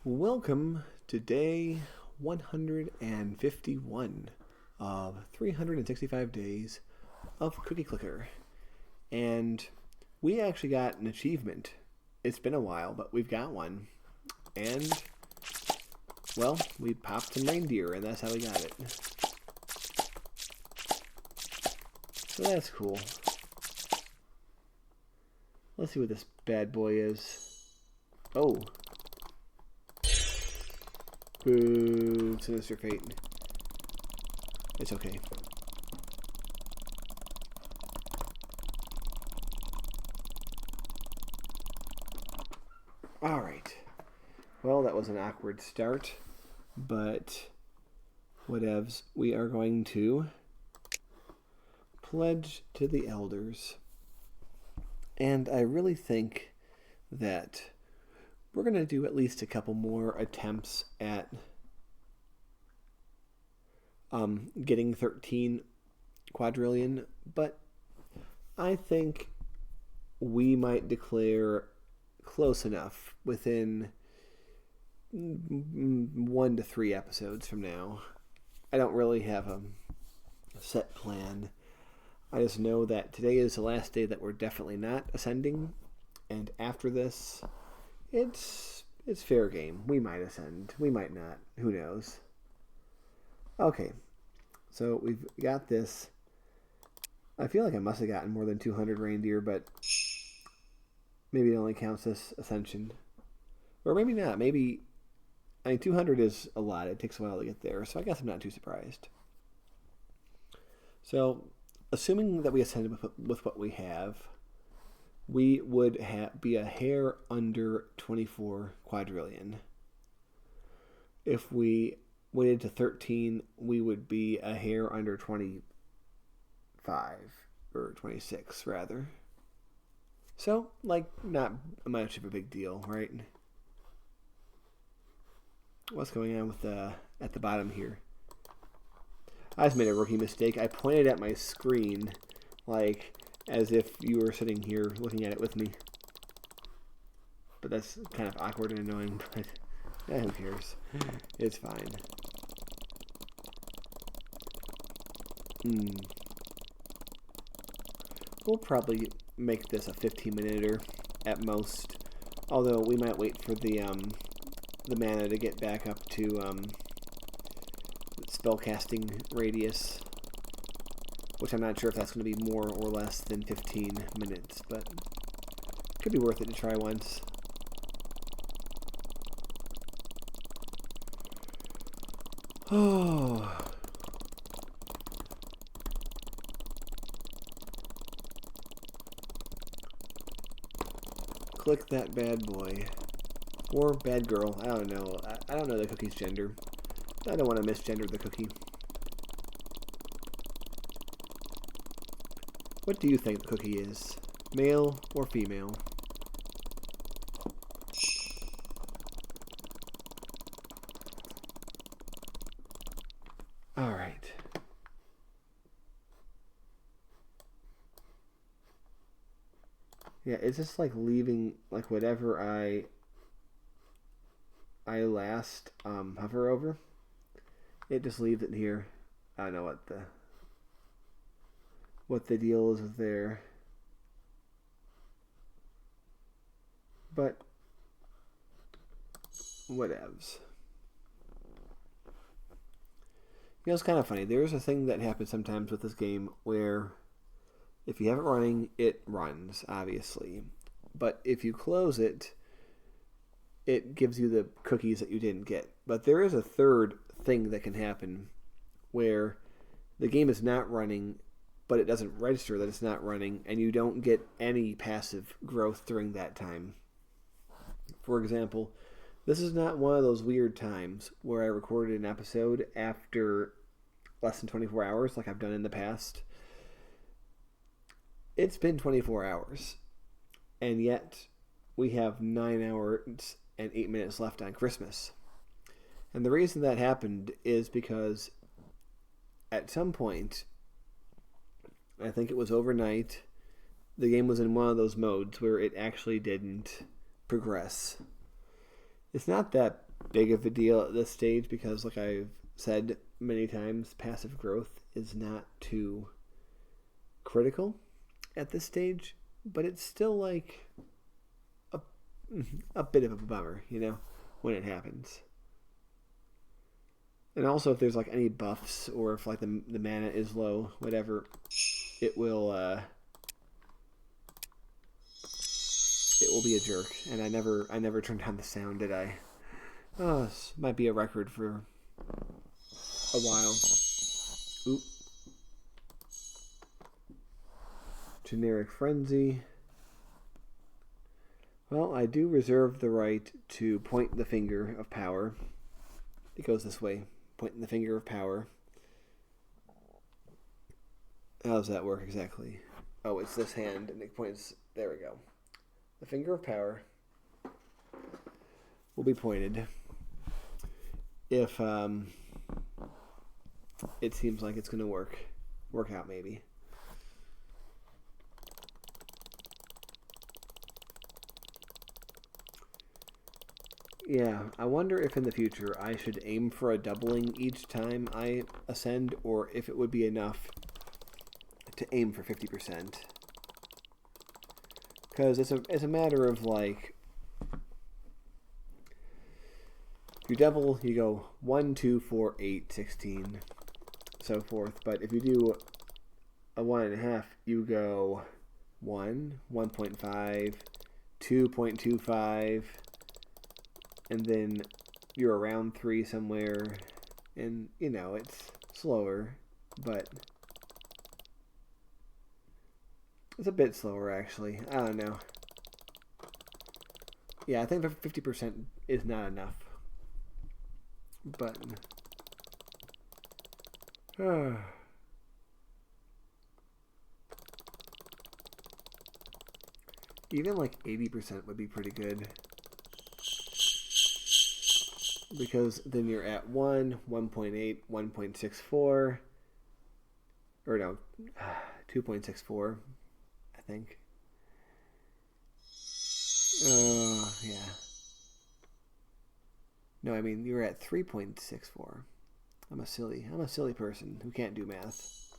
Welcome to day 151 of 365 days of Cookie Clicker. And we actually got an achievement. It's been a while, but we've got one. And, well, we popped some reindeer, and that's how we got it. So that's cool. Let's see what this bad boy is. Oh. Boo, sinister fate. It's okay. Alright. Well, that was an awkward start, but whatevs. We are going to pledge to the elders. And I really think that we're going to do at least a couple more attempts at getting 13 quadrillion, but I think we might declare close enough within 1 to 3 episodes from now. I don't really have a set plan. I just know that today is the last day that we're definitely not ascending, and after this, it's fair game. We might ascend. We might not. Who knows? Okay. So we've got this. I feel like I must have gotten more than 200 reindeer, but maybe it only counts as ascension. Or maybe not. Maybe, 200 is a lot. It takes a while to get there, so I guess I'm not too surprised. So, assuming that we ascended with what we have, we would be a hair under 24 quadrillion. If we waited to 13, we would be a hair under 25, or 26 rather. So, not much of a big deal, right? What's going on with at the bottom here? I just made a rookie mistake. I pointed at my screen, as if you were sitting here looking at it with me. But that's kind of awkward and annoying, but who cares? It's fine. We'll probably make this a 15-minute at most, although we might wait for the mana to get back up to spellcasting radius, which I'm not sure if that's going to be more or less than 15 minutes, but it could be worth it to try once. Oh. Click that bad boy. Or bad girl. I don't know. I don't know the cookie's gender. I don't want to misgender the cookie. What do you think the cookie is? Male or female? Alright. Yeah, it's just leaving whatever I last hover over. It just leaves it here. I don't know what the deal is there. But whatevs. It's kind of funny. There's a thing that happens sometimes with this game where if you have it running, it runs, obviously. But if you close it, it gives you the cookies that you didn't get. But there is a third thing that can happen where the game is not running, but it doesn't register that it's not running, and you don't get any passive growth during that time. For example, this is not one of those weird times where I recorded an episode after less than 24 hours like I've done in the past. It's been 24 hours, and yet we have 9 hours and 8 minutes left on Christmas. And the reason that happened is because at some point, I think it was overnight, the game was in one of those modes where it actually didn't progress. It's not that big of a deal at this stage because, like I've said many times, passive growth is not too critical at this stage, but it's still like a bit of a bummer, when it happens. And also, if there's like any buffs or if like the mana is low, whatever, it will be a jerk. And I never turned down the sound, did I? Oh, this might be a record for a while. Oop. Generic Frenzy. Well, I do reserve the right to point the finger of power. It goes this way. Pointing the finger of power. How does that work exactly? Oh, it's this hand, and it points... There we go. The finger of power will be pointed if it seems like it's going to work out, maybe. Yeah, I wonder if in the future I should aim for a doubling each time I ascend, or if it would be enough to aim for 50%. Because it's a matter of like, if you double, you go 1, 2, 4, 8, 16, so forth. But if you do a 1.5, you go 1, 1.5, 2.25, and then you're around 3 somewhere, and it's slower, but it's a bit slower actually. I don't know. Yeah, I think 50% is not enough. But even like 80% would be pretty good. Because then you're at 1, 1.8, 1.64, or no, 2.64, I think. Yeah. No, I mean, you're at 3.64. I'm a silly person who can't do math.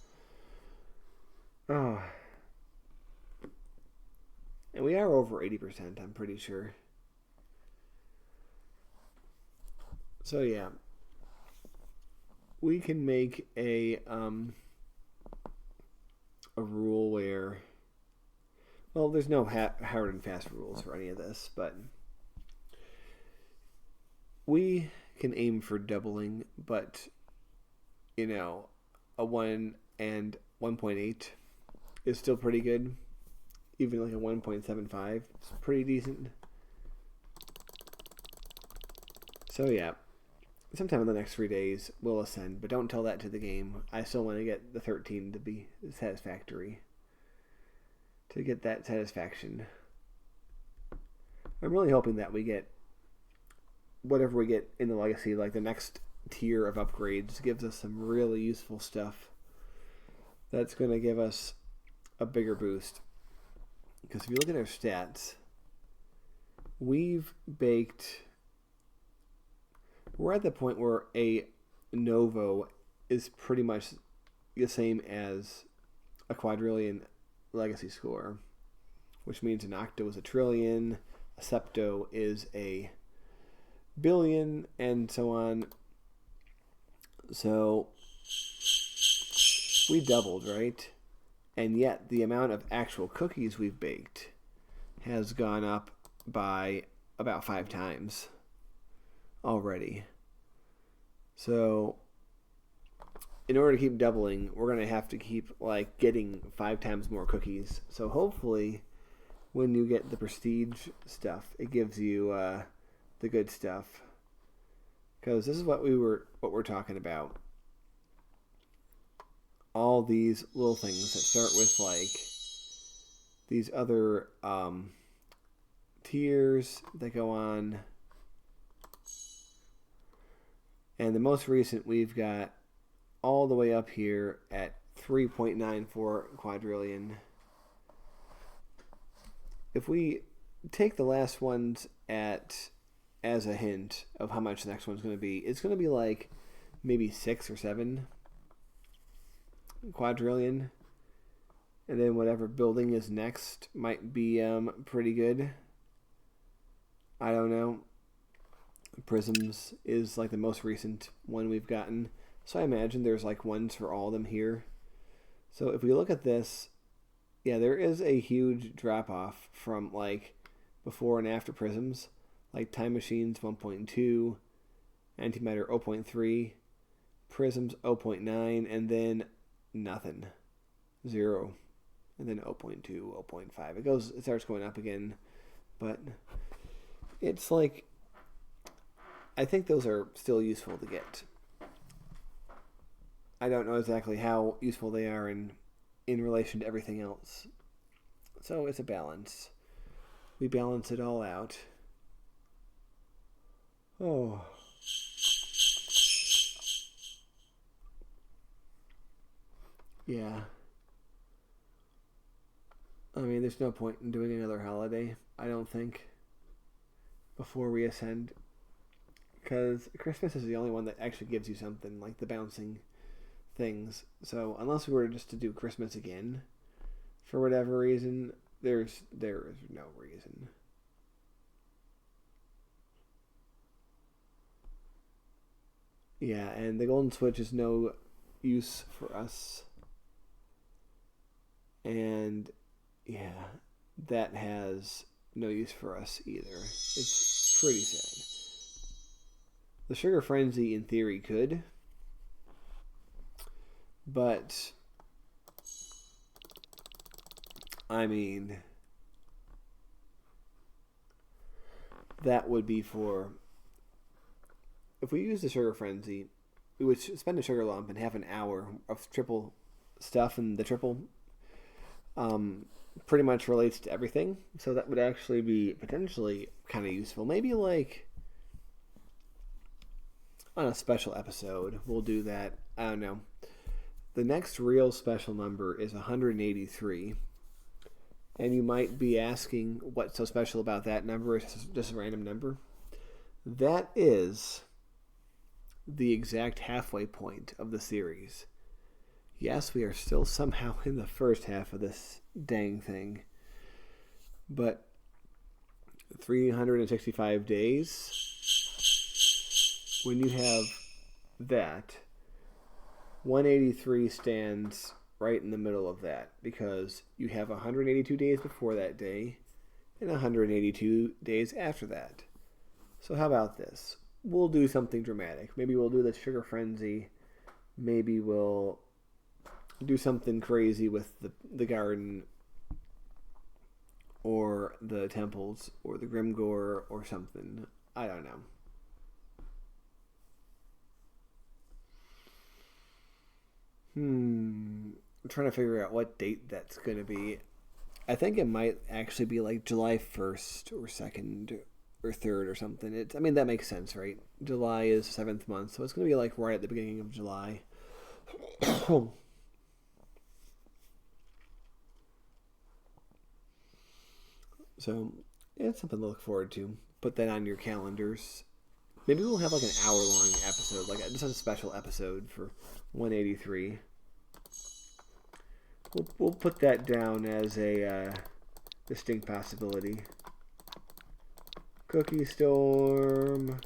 Oh. And we are over 80%, I'm pretty sure. So yeah, we can make a rule where, well, there's no hard and fast rules for any of this, but we can aim for doubling, but a 1 and 1.8 is still pretty good. Even like a 1.75 is pretty decent. So yeah. Sometime in the next 3 days, we'll ascend, but don't tell that to the game. I still want to get the 13 to be satisfactory. To get that satisfaction. I'm really hoping that we get whatever we get in the Legacy, like the next tier of upgrades, gives us some really useful stuff that's going to give us a bigger boost. Because if you look at our stats, we've baked... We're at the point where a Novo is pretty much the same as a quadrillion Legacy score, which means an Octo is a trillion, a Septo is a billion, and so on. So we doubled, right? And yet the amount of actual cookies we've baked has gone up by about 5 times already. So in order to keep doubling, we're going to have to keep like getting 5 times more cookies. So hopefully when you get the prestige stuff, it gives you the good stuff. Because this is what we're talking about. All these little things that start with like these other tiers that go on. And the most recent we've got all the way up here at 3.94 quadrillion. If we take the last ones at as a hint of how much the next one's going to be. It's going to be like maybe 6 or 7 quadrillion. And then whatever building is next might be pretty good. I don't know. Prisms is like the most recent one we've gotten. So I imagine there's like ones for all of them here. So if we look at this, yeah, there is a huge drop off from like before and after Prisms. Like Time Machines 1.2, Antimatter 0.3, Prisms 0.9, and then nothing. 0. And then 0.2, 0.5. It starts going up again. But it's like, I think those are still useful to get. I don't know exactly how useful they are in relation to everything else. So it's a balance. We balance it all out. Oh. Yeah. I mean, there's no point in doing another holiday, I don't think, before we ascend. Because Christmas is the only one that actually gives you something, like the bouncing things. So unless we were just to do Christmas again, for whatever reason, there is no reason. Yeah, and the Golden Switch is no use for us. And yeah, that has no use for us either. It's pretty sad. The Sugar Frenzy, in theory, could. But, I mean, that would be for... If we use the Sugar Frenzy, we would spend a sugar lump and have an hour of triple stuff, and the triple pretty much relates to everything. So that would actually be potentially kind of useful. Maybe like on a special episode, we'll do that. I don't know. The next real special number is 183. And you might be asking what's so special about that number. It's just a random number. That is the exact halfway point of the series. Yes, we are still somehow in the first half of this dang thing. But 365 days, when you have that, 183 stands right in the middle of that, because you have 182 days before that day and 182 days after that. So how about this? We'll do something dramatic. Maybe we'll do the Sugar Frenzy. Maybe we'll do something crazy with the garden or the temples or the Grimgore or something. I don't know. I'm trying to figure out what date that's going to be. I think it might actually be like July 1st or 2nd or 3rd or something. I mean, that makes sense, right? July is 7th month, so it's going to be like right at the beginning of July. So, it's something to look forward to. Put that on your calendars. Maybe we'll have like an hour-long episode, like just a special episode for 183. We'll put that down as a distinct possibility. Cookie Storm.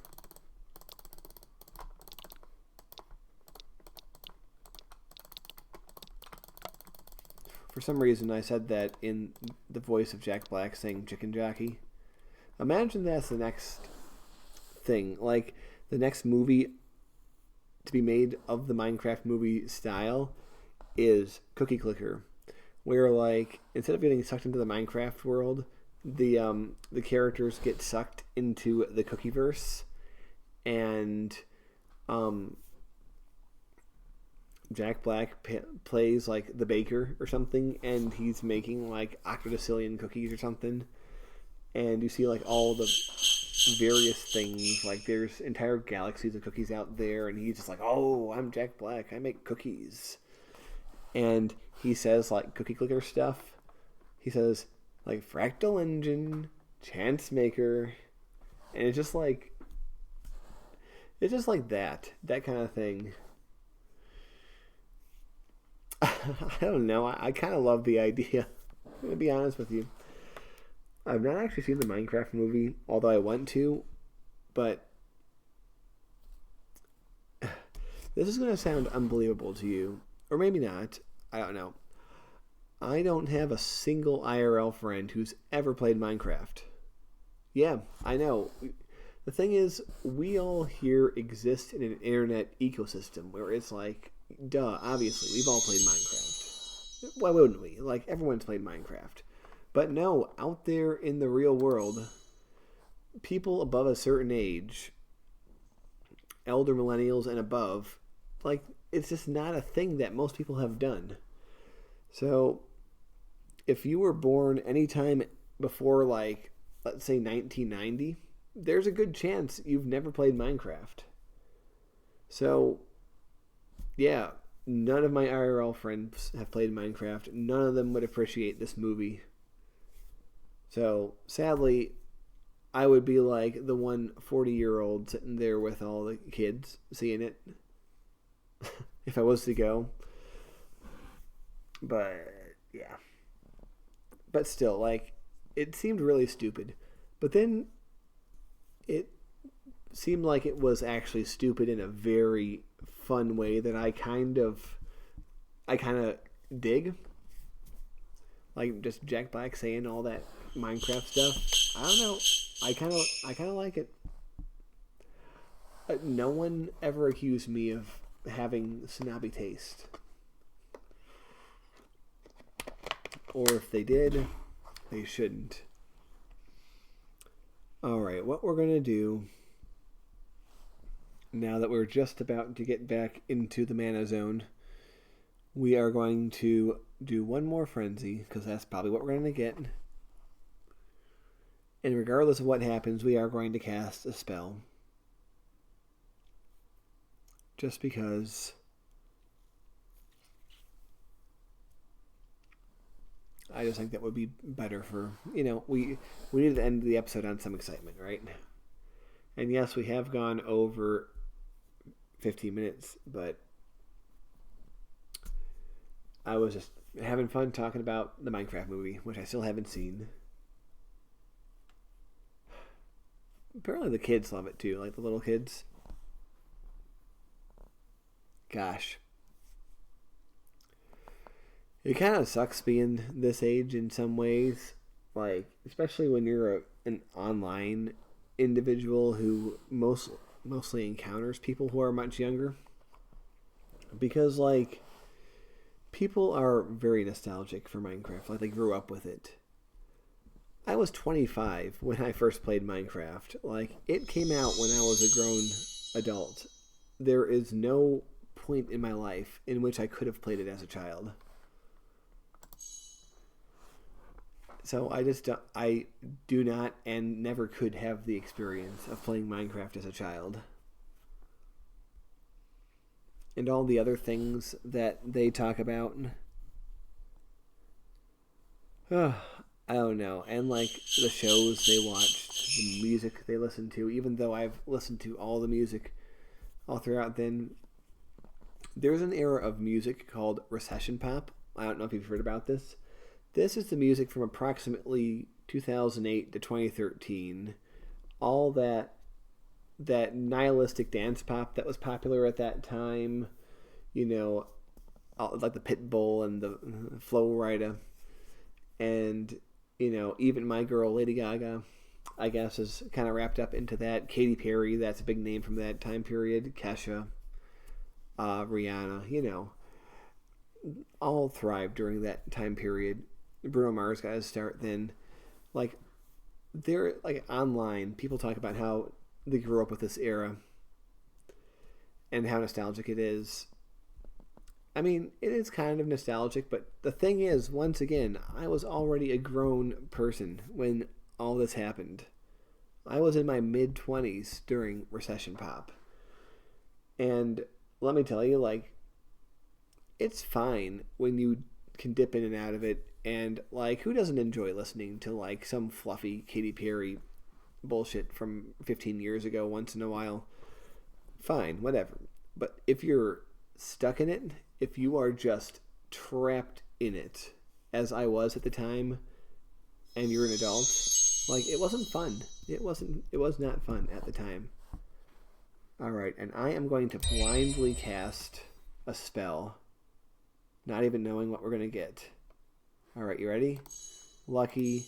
For some reason, I said that in the voice of Jack Black saying Chicken Jockey. Imagine that's the next thing. Like, the next movie to be made of the Minecraft movie style is Cookie Clicker. Where, like, instead of getting sucked into the Minecraft world, the characters get sucked into the Cookieverse. And Jack Black plays like the baker or something, and he's making like octodecillion cookies or something, and you see like all the various things, like there's entire galaxies of cookies out there, and he's just like, oh, I'm Jack Black, I make cookies. And he says like cookie clicker stuff. He says like fractal engine, chance maker, And it's just like that kind of thing. I don't know. I kind of love the idea. I'm gonna be honest with you. I've not actually seen the Minecraft movie, although I want to. But this is gonna sound unbelievable to you, or maybe not. I don't know. I don't have a single IRL friend who's ever played Minecraft. Yeah, I know. The thing is, we all here exist in an internet ecosystem where it's like, duh, obviously, we've all played Minecraft. Why wouldn't we? Like, everyone's played Minecraft. But no, out there in the real world, people above a certain age, elder millennials and above, like, it's just not a thing that most people have done. So, if you were born anytime before, like, let's say 1990, there's a good chance you've never played Minecraft. So, yeah, none of my IRL friends have played Minecraft. None of them would appreciate this movie. So, sadly, I would be like the 140-year-old sitting there with all the kids seeing it if I was to go. But, yeah. But still, like, it seemed really stupid. But then it seemed like it was actually stupid in a very fun way that I kind of dig. Like just Jack Black saying all that Minecraft stuff. I don't know. I kind of like it. No one ever accused me of having snobby taste. Or if they did, they shouldn't. Alright, what we're going to do, now that we're just about to get back into the mana zone, we are going to do one more frenzy, because that's probably what we're going to get. And regardless of what happens, we are going to cast a spell. Just because I just think that would be better for, we need to end the episode on some excitement, right? And yes, we have gone over 15 minutes, but I was just having fun talking about the Minecraft movie, which I still haven't seen. Apparently the kids love it too, like the little kids. Gosh. It kind of sucks being this age in some ways, like especially when you're an online individual who mostly encounters people who are much younger, because like people are very nostalgic for Minecraft, like they grew up with it. I was 25 when I first played Minecraft. Like it came out when I was a grown adult. There is no point in my life in which I could have played it as a child. So I do not and never could have the experience of playing Minecraft as a child. And all the other things that they talk about. I don't know. And like the shows they watched, the music they listened to, even though I've listened to all the music all throughout then, there's an era of music called recession pop. I don't know if you've heard about this. This is the music from approximately 2008 to 2013. All that nihilistic dance pop that was popular at that time, like the Pitbull and the Flo Rida, and even my girl Lady Gaga, I guess, is kind of wrapped up into that. Katy Perry, that's a big name from that time period. Kesha, Rihanna, all thrived during that time period. Bruno Mars got his start then. Like, they're like online, people talk about how they grew up with this era and how nostalgic it is. I mean, it is kind of nostalgic, but the thing is, once again, I was already a grown person when all this happened. I was in my mid-20s during recession pop. And let me tell you, like, it's fine when you can dip in and out of it. And, like, who doesn't enjoy listening to, like, some fluffy Katy Perry bullshit from 15 years ago once in a while, fine, whatever. But if you're stuck in it, if you are just trapped in it, as I was at the time, and you're an adult, like, it wasn't fun. It was not fun at the time. Alright, and I am going to blindly cast a spell, not even knowing what we're going to get. Alright, you ready? Lucky.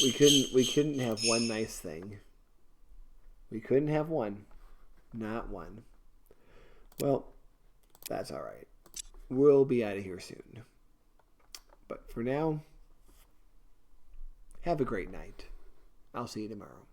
We couldn't have one nice thing. We couldn't have one. Not one. Well, that's alright. We'll be out of here soon. But for now, have a great night. I'll see you tomorrow.